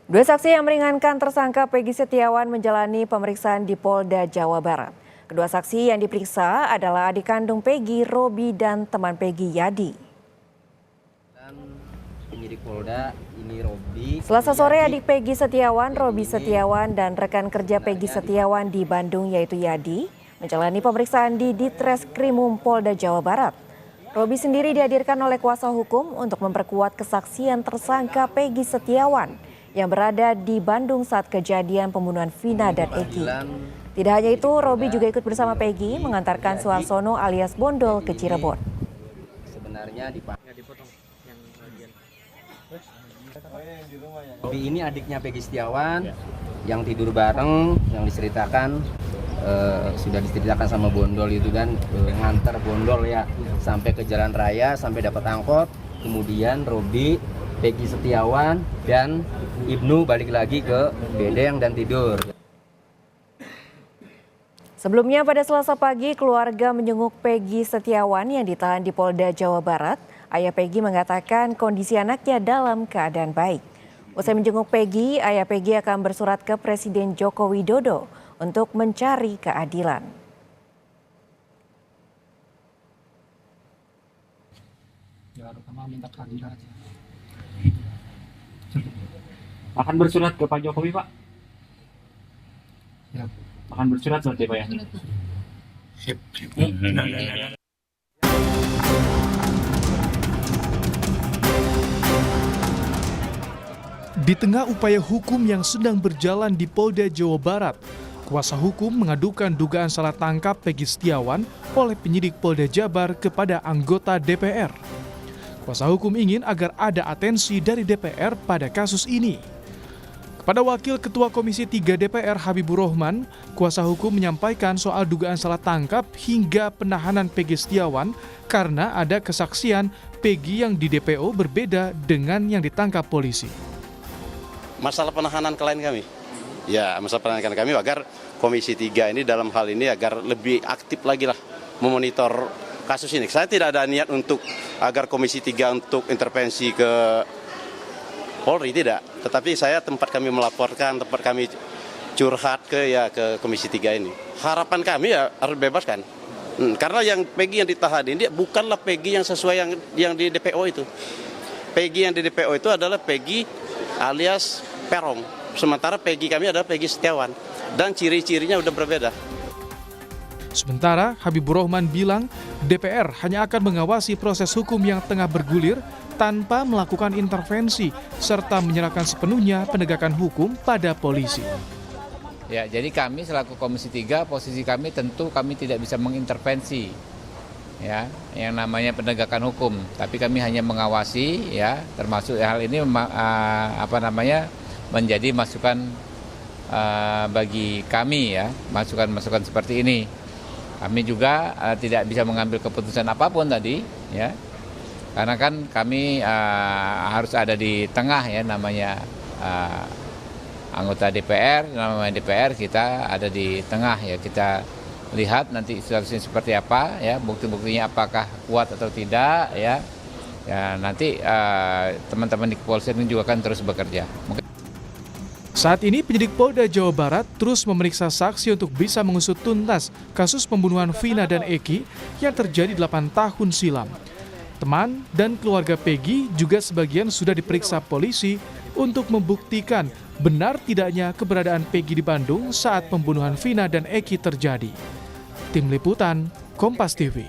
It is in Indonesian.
Dua saksi yang meringankan tersangka Peggy Setiawan menjalani pemeriksaan di Polda Jawa Barat. Kedua saksi yang diperiksa adalah adik kandung Peggy, Robi, dan teman Peggy, Yadi. Penyidik Polda, ini Robi. Selasa sore adik Peggy Setiawan, Robi Setiawan, dan rekan kerja Peggy Setiawan di Bandung yaitu Yadi menjalani pemeriksaan di Ditreskrimum Polda Jawa Barat. Robi sendiri dihadirkan oleh kuasa hukum untuk memperkuat kesaksian tersangka Peggy Setiawan yang berada di Bandung saat kejadian pembunuhan Vina dan Eki. Tidak hanya itu, Robi juga ikut bersama Peggy mengantarkan Suarsono alias Bondol ke Cirebon. Sebenarnya Robi ini adiknya Peggy Setiawan yang tidur bareng, yang diceritakan sudah diceritakan sama Bondol itu kan, ngantar Bondol ya sampai ke jalan raya, sampai dapat angkot. Kemudian Robi, Peggy Setiawan, dan Ibnu balik lagi ke bedeng dan tidur. Sebelumnya pada Selasa pagi, keluarga menjenguk Peggy Setiawan yang ditahan di Polda Jawa Barat. Ayah Peggy mengatakan kondisi anaknya dalam keadaan baik. Usai menjenguk Peggy, ayah Peggy akan bersurat ke Presiden Joko Widodo untuk mencari keadilan. Akan bersurat ke Pak Jokowi, Pak? Ya. Akan bersurat berarti, Pak ya? Sip. Di tengah upaya hukum yang sedang berjalan di Polda Jawa Barat, kuasa hukum mengadukan dugaan salah tangkap Peggy Setiawan oleh penyidik Polda Jabar kepada anggota DPR. Kuasa hukum ingin agar ada atensi dari DPR pada kasus ini. Kepada Wakil Ketua Komisi 3 DPR Habibur Rahman, kuasa hukum menyampaikan soal dugaan salah tangkap hingga penahanan Peggy Setiawan karena ada kesaksian Peggy yang di DPO berbeda dengan yang ditangkap polisi. Masalah penahanan klien kami. Ya, masalah penahanan kami agar Komisi 3 ini dalam hal ini agar lebih aktif lagi lah memonitor kasus ini. Saya tidak ada niat untuk agar Komisi 3 untuk intervensi ke Polri, tidak. Tetapi saya tempat kami melaporkan, tempat kami curhat ke Komisi 3 ini. Harapan kami ya harus bebaskan. Karena yang Peggy yang ditahan ini bukanlah Peggy yang sesuai yang di DPO itu. Peggy yang di DPO itu adalah Peggy alias Perong. Sementara Peggy kami adalah Peggy Setiawan. Dan ciri-cirinya udah berbeda. Sementara Habibur Rahman bilang DPR hanya akan mengawasi proses hukum yang tengah bergulir tanpa melakukan intervensi serta menyerahkan sepenuhnya penegakan hukum pada polisi. Ya, jadi kami selaku Komisi 3 posisi kami tentu kami tidak bisa mengintervensi ya yang namanya penegakan hukum, tapi kami hanya mengawasi ya, termasuk hal ini menjadi masukan bagi kami ya, masukan-masukan seperti ini. Kami juga tidak bisa mengambil keputusan apapun tadi ya. Karena kan kami harus ada di tengah ya, namanya anggota DPR, namanya DPR kita ada di tengah ya, kita lihat nanti situasinya seperti apa ya, bukti-buktinya apakah kuat atau tidak ya. Ya nanti teman-teman di kepolisian juga akan terus bekerja. Saat ini penyidik Polda Jawa Barat terus memeriksa saksi untuk bisa mengusut tuntas kasus pembunuhan Vina dan Eki yang terjadi 8 tahun silam. Teman dan keluarga Peggy juga sebagian sudah diperiksa polisi untuk membuktikan benar tidaknya keberadaan Peggy di Bandung saat pembunuhan Vina dan Eki terjadi. Tim Liputan, Kompas TV.